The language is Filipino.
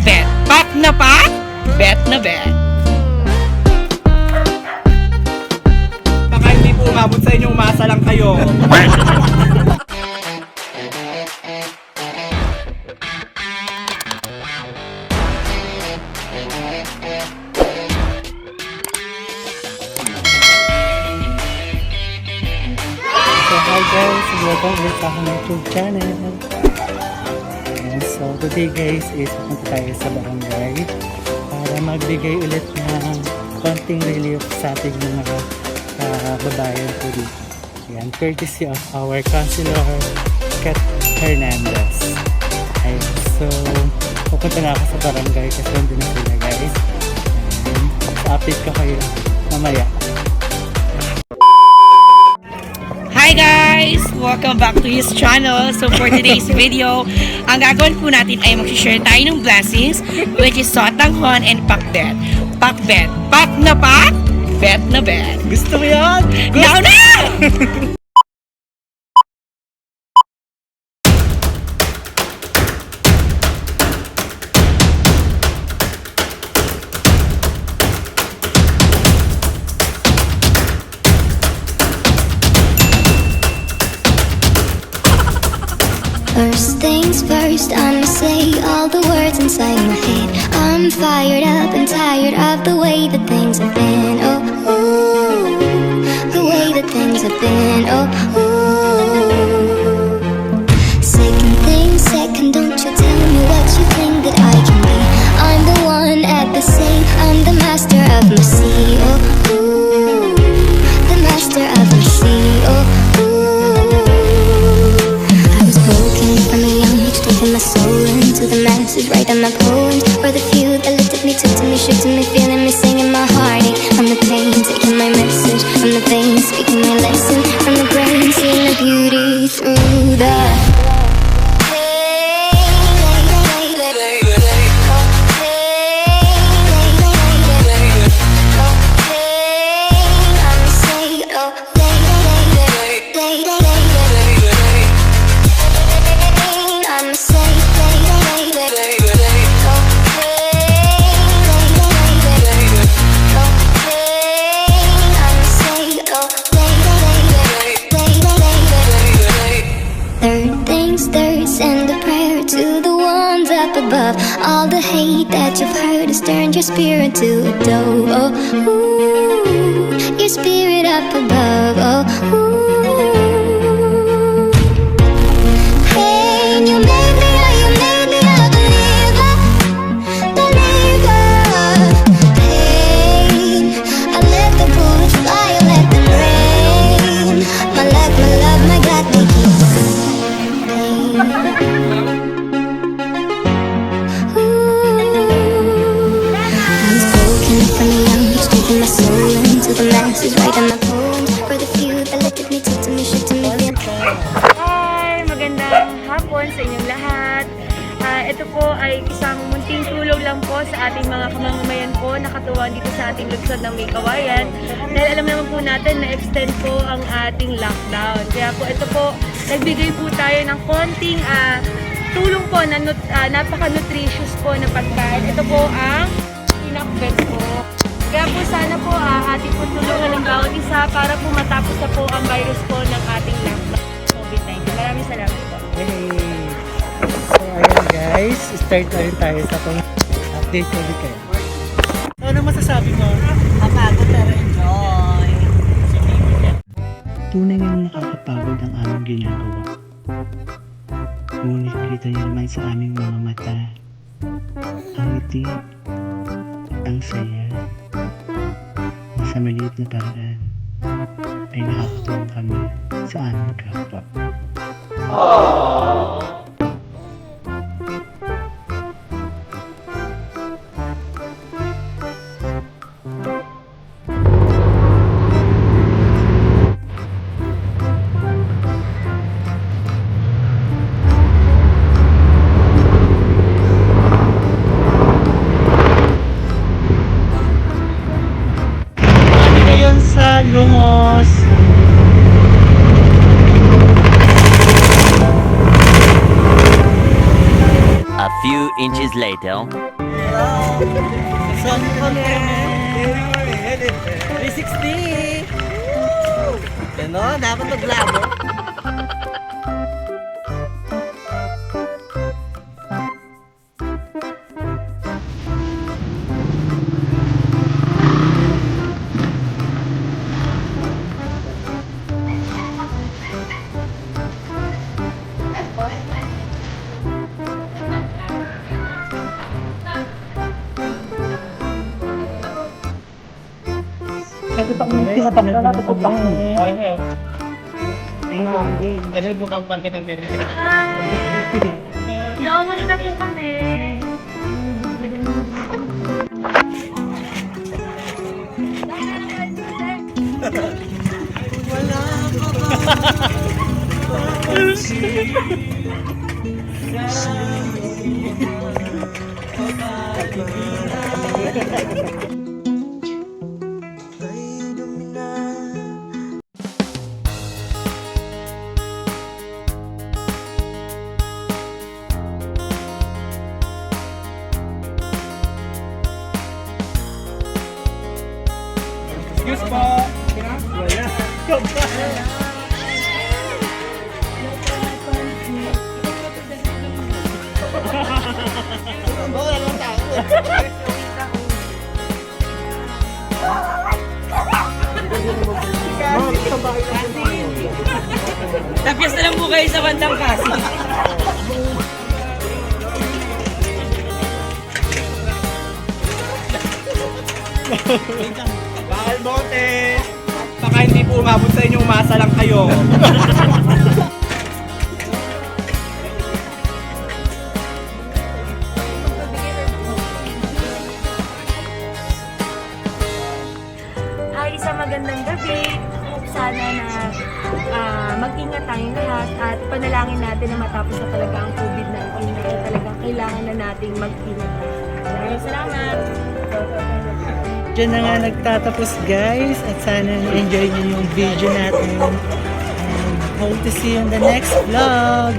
bet. Pak na pak, bet na bet. Baka hindi po umabot sa inyo, umasa lang kayo. So hi guys, welcome ulit sa aking YouTube channel. So today guys is pupunta tayo sa barangay para magbigay ulit ng konting relief sa ating mga babayan po dito. Yan, courtesy of our councilor Kat Hernandez. Ayun, so pupunta na ako sa barangay kasi nandun na sila guys. And update ko kayo mamaya. Hi guys! Welcome back to his channel. So for today's video, ang gagawin po natin ay mag-share tayo ng blessings, which is sotanghon and pakbet. Pakbet. Pak na pak, bet na bet. Gusto mo yan? Now na! First things first, I'ma say all the words inside my head. I'm fired up and tired of the way that things have been. Oh, ooh, the way that things have been. Oh, ooh. Second thing, second, don't you tell me what you think that I can be. I'm the one at the same, I'm the master of my sea. Oh, ooh, the master of my sea. Oh, my soul into the masses, writing my poems for the few that looked at me, took to me, shook to me, feeling me, singing my heartache from the pain, taking my message from the veins, speaking my lesson from the brain, seeing the beauty through the above. All the hate that you've heard has turned your spirit to a dove. Oh, ooh, your spirit up above. Oh, ooh. Hey, you made me a believer, believer. Hey, I let the bullets fly, I let them rain. My life, my love, my God, they keep pain. Taking my soul into the masses, writing my poems for the few that looked at me, took to me, shook to me. Hi! Magandang hapon sa inyong lahat. Ito po ay isang munting tulong lang po sa ating mga kamangmayan po na katuwang dito sa ating lungsod ng May Kawayan. Dahil alam naman po natin na extend po ang ating lockdown. Kaya po ito po, nagbigay po tayo ng konting tulong po na napaka-nutritious po na pagkain. Ito po ang pinakbet po. Kaya po sana po ating po tulungan ng bawat isa para po matapos na po ang virus po ng ating lockdown COVID-19. Maraming salamat po. Hey! So ayun guys, start tayo sa update ulit kayo. Ano masasabi mo? Kapagod pero enjoy. Tunay nga nakakapagod ang aming ginagawa. Ngunit kita niyo naman sa aming mga mata. Ang ngiti, ang saya, na sa maliit na paraan ay nakakatulong kami sa aming kapwa. Lumos. few inches later. Saan kami? 360! Ganon, dapat maglabo. Naunod na po kami. Excuse po. Wala. Tapos na lang po kayo sa bandang kasi. Bakal bote. Baka hindi po umabot sa inyo, umasa lang kayo. Ay, isang magandang gabi. Sana na mag-ingat tayong lahat at panalangin natin na matapos na talaga ang COVID-19 na talagang kailangan na nating mag-ingat. Maraming salamat! Diyan na nga nagtatapos guys at sana enjoy niyo yung video natin. And hope to see you in the next vlog.